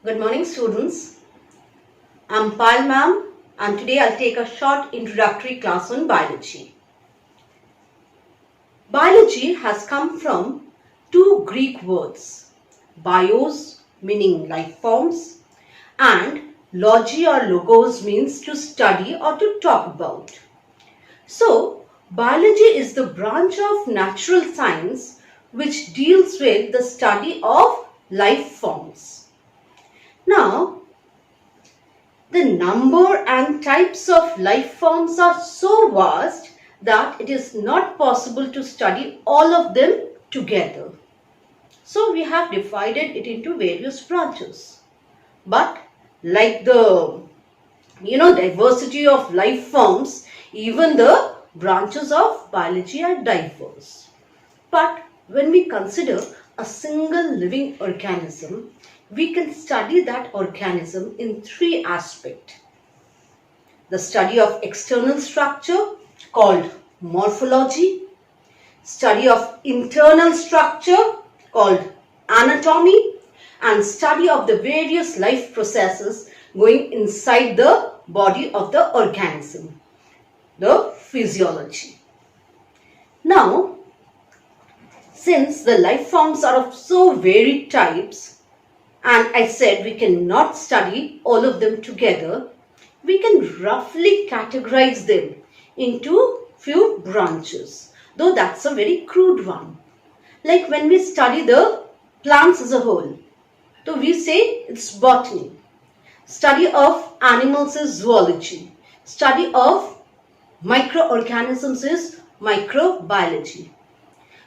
Good morning, students. I'm Pal ma'am, and today I'll take a short introductory class on biology. Biology has come from two Greek words, bios meaning life forms and logi or logos means to study or to talk about. So, biology is the branch of natural science which deals with the study of life forms. Now, the number and types of life forms are so vast that it is not possible to study all of them together. So we have divided it into various branches. But like the diversity of life forms, even the branches of biology are diverse. But when we consider a single living organism, we can study that organism in three aspects. The study of external structure called morphology, study of internal structure called anatomy, and study of the various life processes going inside the body of the organism, the physiology. Now, since the life forms are of so varied types, and I said we cannot study all of them together, we can roughly categorize them into few branches, though that's a very crude one. Like when we study the plants as a whole, so we say it's botany. Study of animals is zoology. Study of microorganisms is microbiology.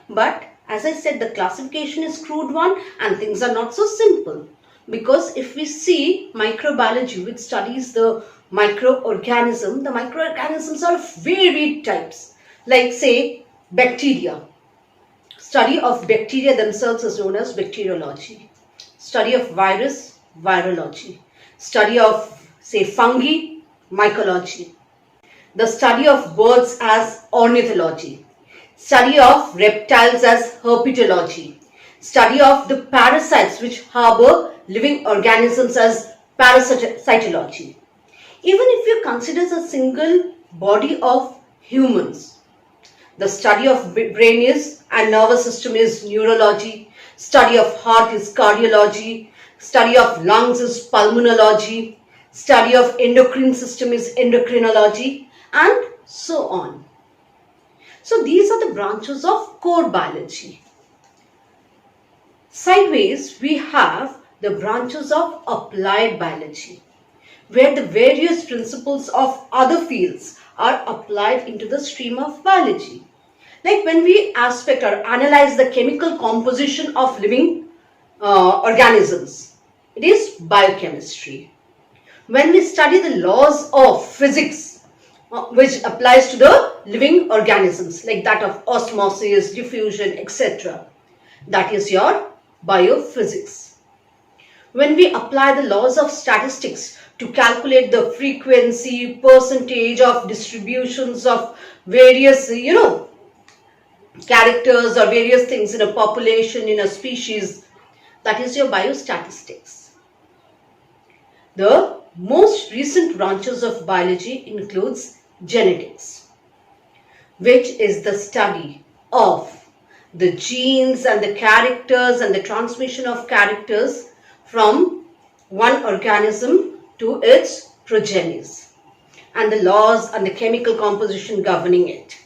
But as I said, the classification is crude one and things are not so simple. Because if we see microbiology, which studies the microorganisms are of varied types. Like say bacteria. Study of bacteria themselves is known as bacteriology. Study of virus, virology. Study of say fungi, mycology. The study of birds as ornithology. Study of reptiles as herpetology. Study of the parasites which harbor living organisms as parasitology. Even if you consider a single body of humans, the study of brain is and nervous system is neurology. Study of heart is cardiology. Study of lungs is pulmonology. Study of endocrine system is endocrinology, and so on. So these are the branches of core biology. Sideways, we have the branches of applied biology, where the various principles of other fields are applied into the stream of biology. Like when we aspect or analyze the chemical composition of living organisms, it is biochemistry. When we study the laws of physics, which applies to the living organisms like that of osmosis, diffusion, etc. That is your biophysics. When we apply the laws of statistics to calculate the frequency, percentage of distributions of various, characters or various things in a population, in a species, that is your biostatistics. The most recent branches of biology includes genetics, which is the study of the genes and the characters and the transmission of characters from one organism to its progenies, and the laws and the chemical composition governing it.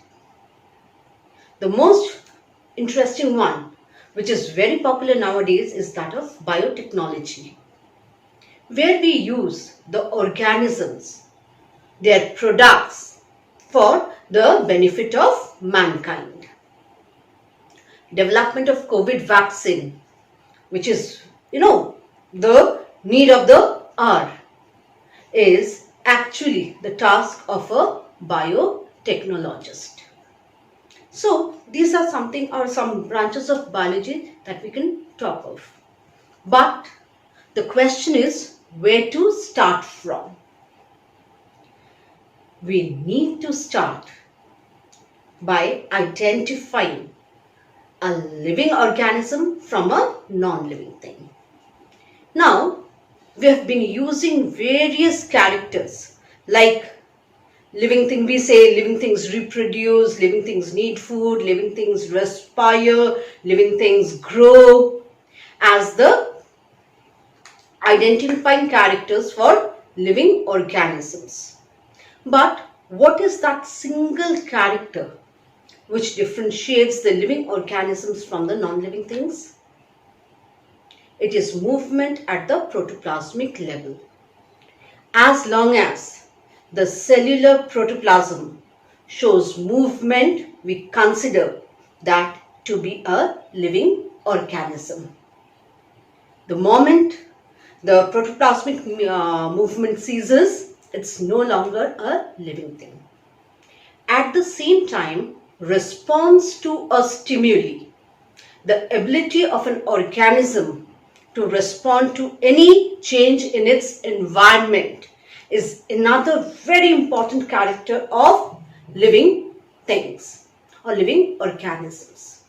The most interesting one, which is very popular nowadays, is that of biotechnology, where we use the organisms, their products, for the benefit of mankind. Development of COVID vaccine, which is, the need of the hour, is actually the task of a biotechnologist. So these are some branches of biology that we can talk of. But the question is where to start from. We need to start by identifying a living organism from a non-living thing. Now, we have been using various characters like living thing, we say living things reproduce, living things need food, living things respire, living things grow as the identifying characters for living organisms. But what is that single character which differentiates the living organisms from the non-living things? It is movement at the protoplasmic level. As long as the cellular protoplasm shows movement, we consider that to be a living organism. The moment the protoplasmic movement ceases, it's no longer a living thing. At the same time, response to a stimuli, the ability of an organism to respond to any change in its environment, is another very important character of living things or living organisms.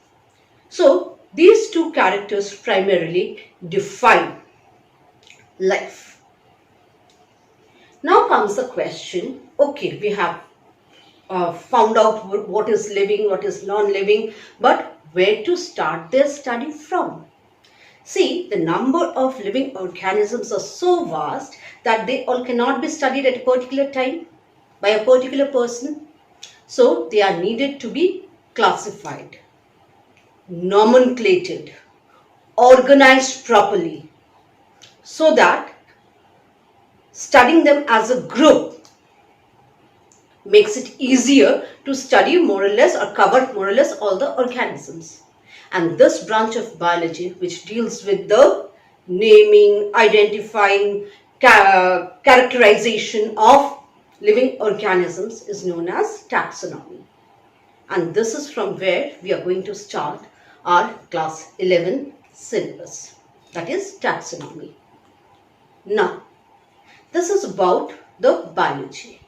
So these two characters primarily define life. Now comes the question, okay, we have found out what is living, what is non-living, but where to start their study from? See, the number of living organisms are so vast that they all cannot be studied at a particular time by a particular person. So they are needed to be classified, nomenclated, organized properly, so that studying them as a group makes it easier to study more or less or cover more or less all the organisms. And this branch of biology, which deals with the naming, identifying, characterization of living organisms, is known as taxonomy. And this is from where we are going to start our class 11 syllabus, that is taxonomy. Now, this is about the biology.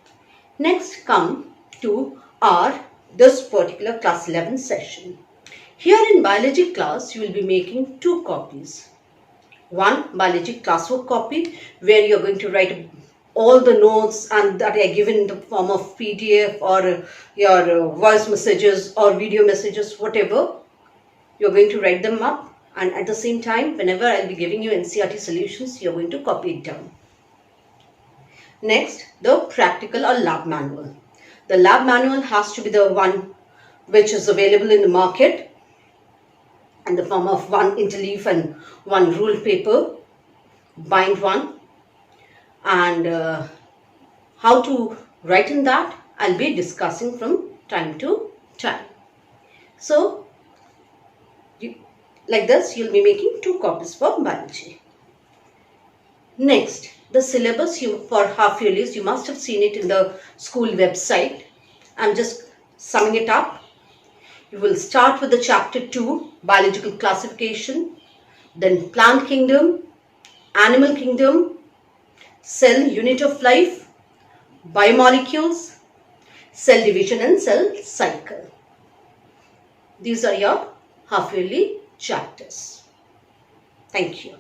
Next come to this particular class 11 session. Here in biology class, you will be making two copies. One biology classwork copy where you are going to write all the notes and that are given in the form of PDF or your voice messages or video messages, whatever. You are going to write them up, and at the same time, whenever I will be giving you NCERT solutions, you are going to copy it down. Next, the practical or lab manual. The lab manual has to be the one which is available in the market in the form of one interleaf and one ruled paper, bind one, and how to write in that I'll be discussing from time to time. So like this, you'll be making two copies for biology. Next, the syllabus for half yearlies, you must have seen it in the school website. I'm just summing it up. You will start with the chapter 2, biological classification, then plant kingdom, animal kingdom, cell unit of life, biomolecules, cell division and cell cycle. These are your half yearly chapters. Thank you.